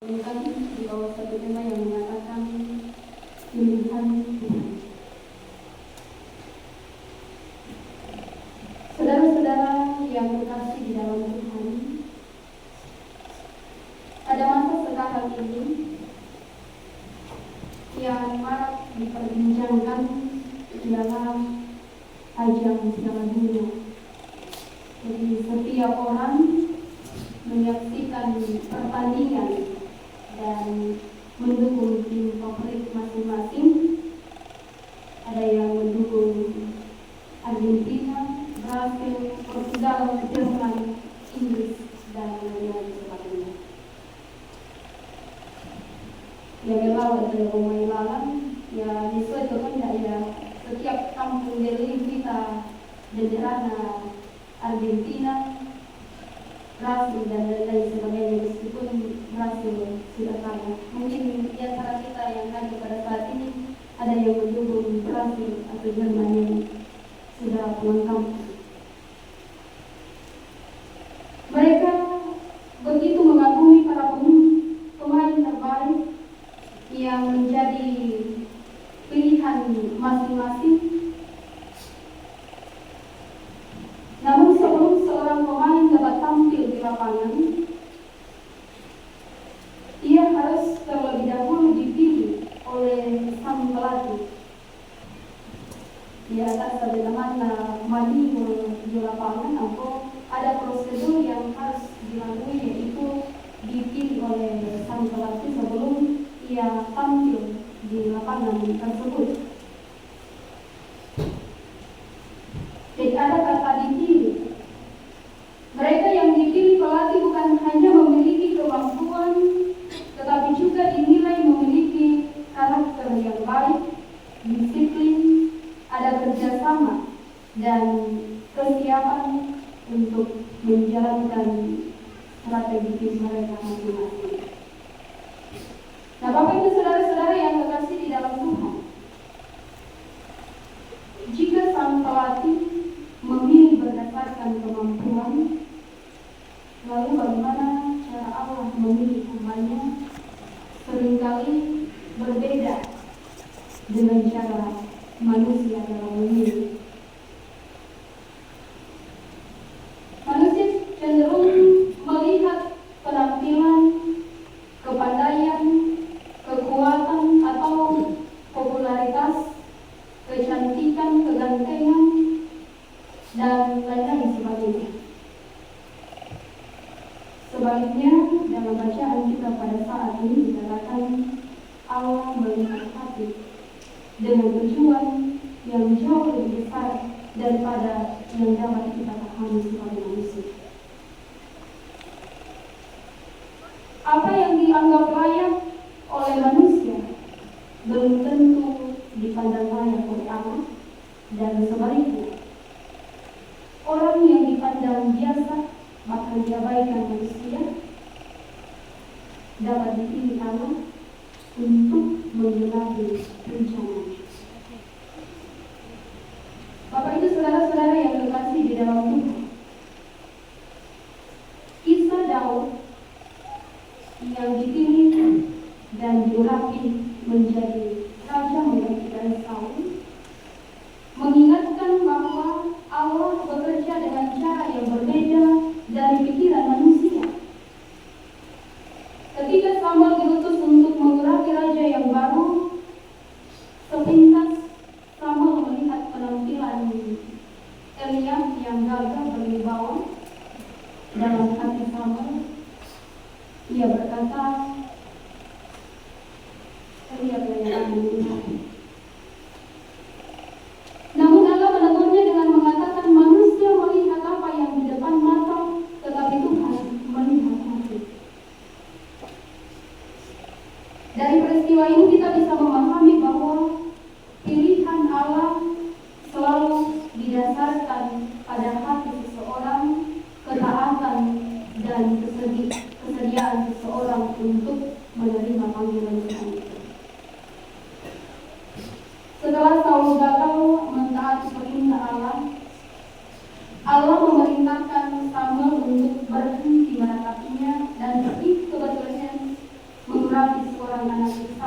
Di bawah satu tema yang mengatakan pilihan Tuhan. Saudara-saudara yang terkasih di dalam Tuhan, ada masa sekarang ini yang marak diperbincangkan ialah ajang Piala Dunia. Jadi setiap orang menyaksikan pertandingan dan mendukung tim favorit masing-masing. Ada yang mendukung Argentina, Brasil, Portugal, Jerman, Inggris, dan lain-lain sebagainya. Ya memang ada pemain lalang, ya sesuai kehendak ya. Setiap kampung dari kita benderana Argentina, Brasil dan lain-lain sebagainya, meskipun Brasil sudah kalah. Mungkin di antara kita yang hadir pada saat ini ada yang mendukung Brasil atau Jerman yang sudah pulang kampung. Mereka begitu mengagumi para pemain terbaik yang menjadi pilihan masing-masing. Namun sebelum seorang pemain dapat tampil di lapangan, ia harus terlebih dahulu dipilih oleh sang pelatih. Di atas sebagaimana mandi di lapangan, atau ada prosedur yang harus dilalui, yaitu dipilih oleh sang pelatih sebelum ia tampil di lapangan tersebut. Jadi ada kata dipilih. Mereka yang dipilih pelatih bukan hanya memiliki kemampuan, tetapi juga dinilai memiliki karakter yang baik, disiplin, ada kerjasama, dan kesiapan untuk menjalankan strategi tim mereka masing-masing. Nah, Bapak Ibu saudara-saudara yang terkasih di dalam Tuhan, jika sang pelatih memilih berdasarkan kemampuan, lalu bagaimana cara Allah memilih hamba-Nya seringkali berbeda dengan cara manusia dalam memilih. Manusia cenderung melihat penampilan, kepandaian, kekuatan atau popularitas, kecantikan, kegantengan, dan lain-lain sebagainya. Sebaliknya, dalam bacaan kita pada saat ini dikatakan Allah melihat hati dengan tujuan yang jauh lebih besar daripada yang dapat kita pahami sebagai manusia. Apa yang dianggap layak oleh manusia belum tentu dipandang layak oleh Allah, dan sebaliknya. Orang yang dipandang biasa, bahkan diabaikan manusia, dapat dipilih Allah untuk menggenapi rencananya. Bapak Ibu saudara-saudara yang terkasih di dalam Tuhan, kisah Daud yang dipilih dan diurapi menjadi raja menggantikan Saul mengingatkan bahwa Allah bekerja dengan cara yang berbeda dari pikiran manusia. Ketika Samuel diutus untuk mengurapi raja yang baru, sepintas Samuel melihat penampilan Eliab yang gagah berwibawa. Dalam hati Samuel, ia berkata, Eliab yang akan melihat. Namun Allah menegurnya dengan mengatakan, manusia melihat apa yang di depan mata, tetapi Tuhan melihat hati. Dari peristiwa ini kita bisa memahami bahwa pilihan Allah selalu didasarkan pada hati seseorang, ketaatan dan kesediaan seseorang untuk menerima panggilan Tuhan itu. Setelah Saul gagal mentaati perintah Allah, Allah memerintahkan Samuel untuk berhenti menatapinya dan pergi ke Betlehem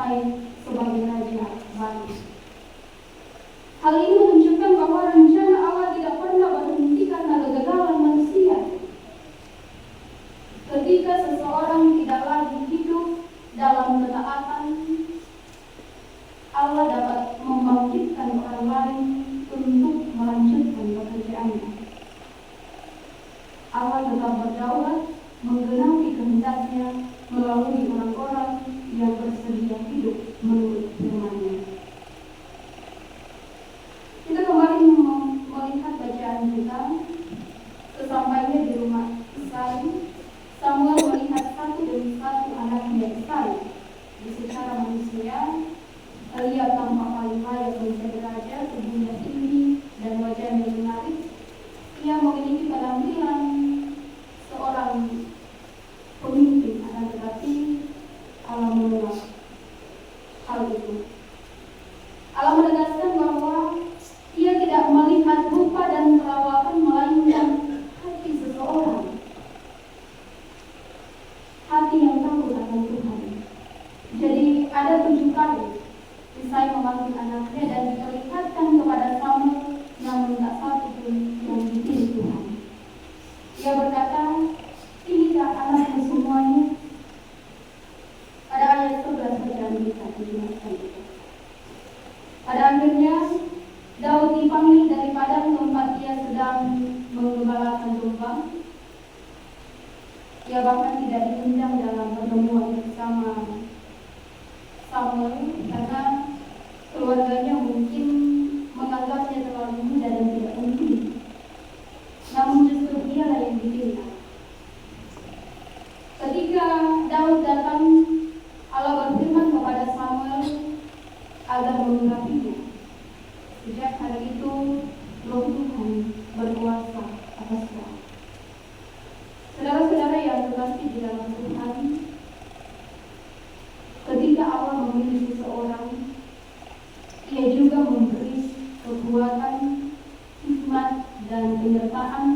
dipakai sebagai raja baru. Hal ini menunjukkan bahwa rencana Allah tidak pernah berhenti karena kegagalan manusia. Ketika seseorang tidak lagi hidup dalam ketaatan, Allah dapat membangkitkan orang lain untuk melanjutkan pekerjaannya. Allah tetap berdaulat menggenapi kehendaknya melalui orang-orang yang bersedia hidup menurut firman-Nya. Kita kembali melihat bacaan kita. Sesampainya di rumah Isai, Samuel melihat satu demi satu anaknya Isai. Secara manusia, ia tampak paling layak menjadi raja, tubuhnya tinggi dan wajahnya menarik. Ia memiliki penampilan seorang pemimpin, akan tetapi Allah menolak hal itu. Allah menegaskan bahwa ia tidak melihat rupa dan perawakan, melainkan hati seseorang, hati yang takut akan Tuhan. Jadi ada 7 kali Isai memanggil anaknya dan diperlihatkan kepada Samuel, namun tak satu pun yang dipilih Tuhan. Ia berkata, "Inikah anakmu semuanya?" Pada ayat 11 bacaan kita dijelaskan. Pada akhirnya Daud dipanggil dari padang tempat ia sedang menggembalakan domba. Ia bahkan tidak diundang dalam pertemuan bersama Samuel karena keluarganya mungkin menganggapnya terlalu muda dan tidak penting. Namun justru dialah yang dipilih. Ketika Daud datang, Allah berfirman kepada Samuel agar mengurapinya. Sejak hari itu, Roh Tuhan berkuasa atasnya. Saudara-saudara yang terkasih di dalam Tuhan, ketika Allah memilih seseorang, Ia juga memberi kekuatan, hikmat, dan penyertaan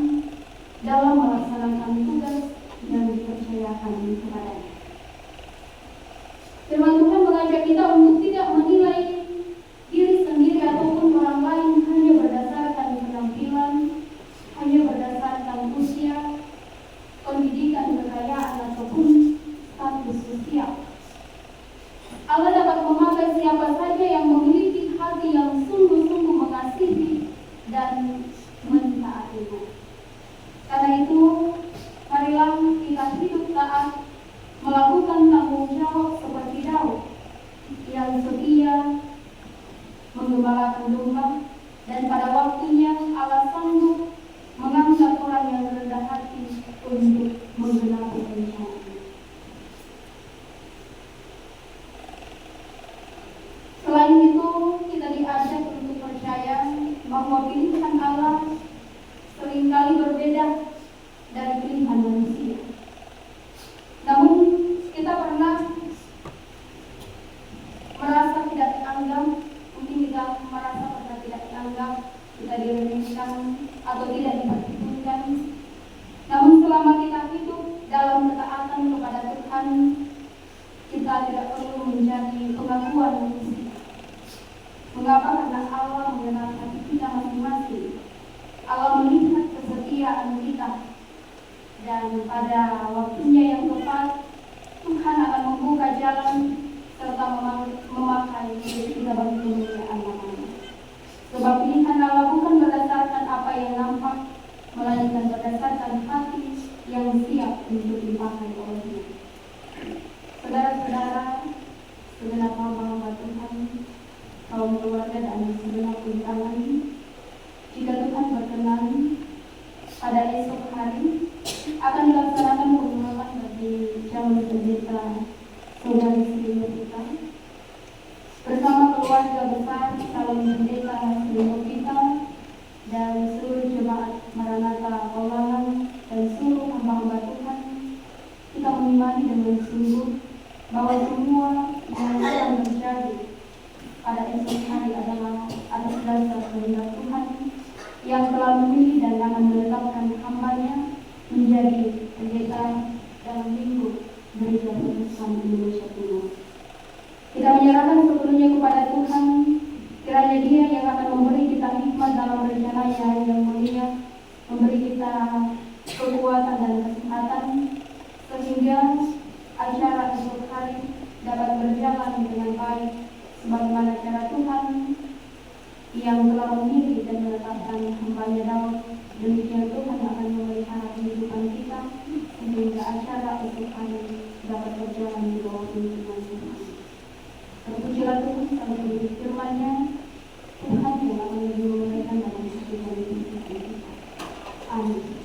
dalam melaksanakan tugas yang dipercayakan kepadanya. Firman Tuhan mengajak kita untuk tidak menilai diri sendiri ataupun orang lain hanya berdasarkan penampilan, hanya berdasarkan usia, pendidikan, kekayaan, ataupun status sosial. Allah dapat memakai siapa saja yang memiliki hati yang sungguh-sungguh mengasihi dan mentaatinya. Karena itu, marilah kita hidup taat, melakukan tanggung jawab seperti Daud yang setia menggembalakan domba, dan pada waktunya Allah sanggup mengangkat orang yang rendah hati untuk menggenapi rencana-Nya. Selain itu, kita diajak untuk percaya bahwa pilihan Allah seringkali berbeda dari pilihan manusia. Namun, kita pernah merasa tidak dianggap, mungkin kita merasa pernah tidak dianggap, kita diremehkan atau tidak diperhitungkan. Namun selama kita hidup dalam ketaatan kepada Tuhan, kita tidak perlu menjadi pengakuan manusia. Mengapa? Karena Allah mengenal hati kita masing-masing. Allah melihat kesetiaan kita, dan pada waktunya yang tepat Tuhan akan membuka jalan serta memakai kita bagi kemuliaan nama-Nya. Sebab pilihan Allah bukan berdasarkan apa yang nampak, melainkan berdasarkan hati yang siap untuk dipakai oleh-Nya. Saudara-saudara, segenap hamba Tuhan, kaum keluarga dan segenap undangan, jika Tuhan berkenan, pada esok hari akan dilaksanakan pengumuman bagi calon pendeta saudari senior kita bersama keluarga besar calon pendeta senior kita dan seluruh jemaat Maranatha Paulangan dan seluruh hamba-hamba Tuhan. Kita mengimani dengan sungguh bahwa semua yang akan terjadi pada esok hari adalah atas dasar kehendak Tuhan yang telah memilih dan akan menetapkan hamba-Nya menjadi pendeta dalam minggu Gereja Protestan Indonesia Timur. Kita menyerahkan sepenuhnya kepada Tuhan. Kiranya Dia yang akan memberi kita hikmat dalam rencananya yang mulia, memberi kita kekuatan dan kesehatan, sehingga acara esok hari dapat berjalan dengan baik sebagaimana cara Tuhan yang telah memilih dan menetapkan hamba-Nya Daud. Demikian Tuhan akan memelihara kehidupan kita sehingga acara esok hari dapat berjalan di bawah pimpinan Tuhan. Terpujilah Tuhan sampai firman-Nya. Tuhan yang akan lebih memberikan dalam kehidupan kita. Amin.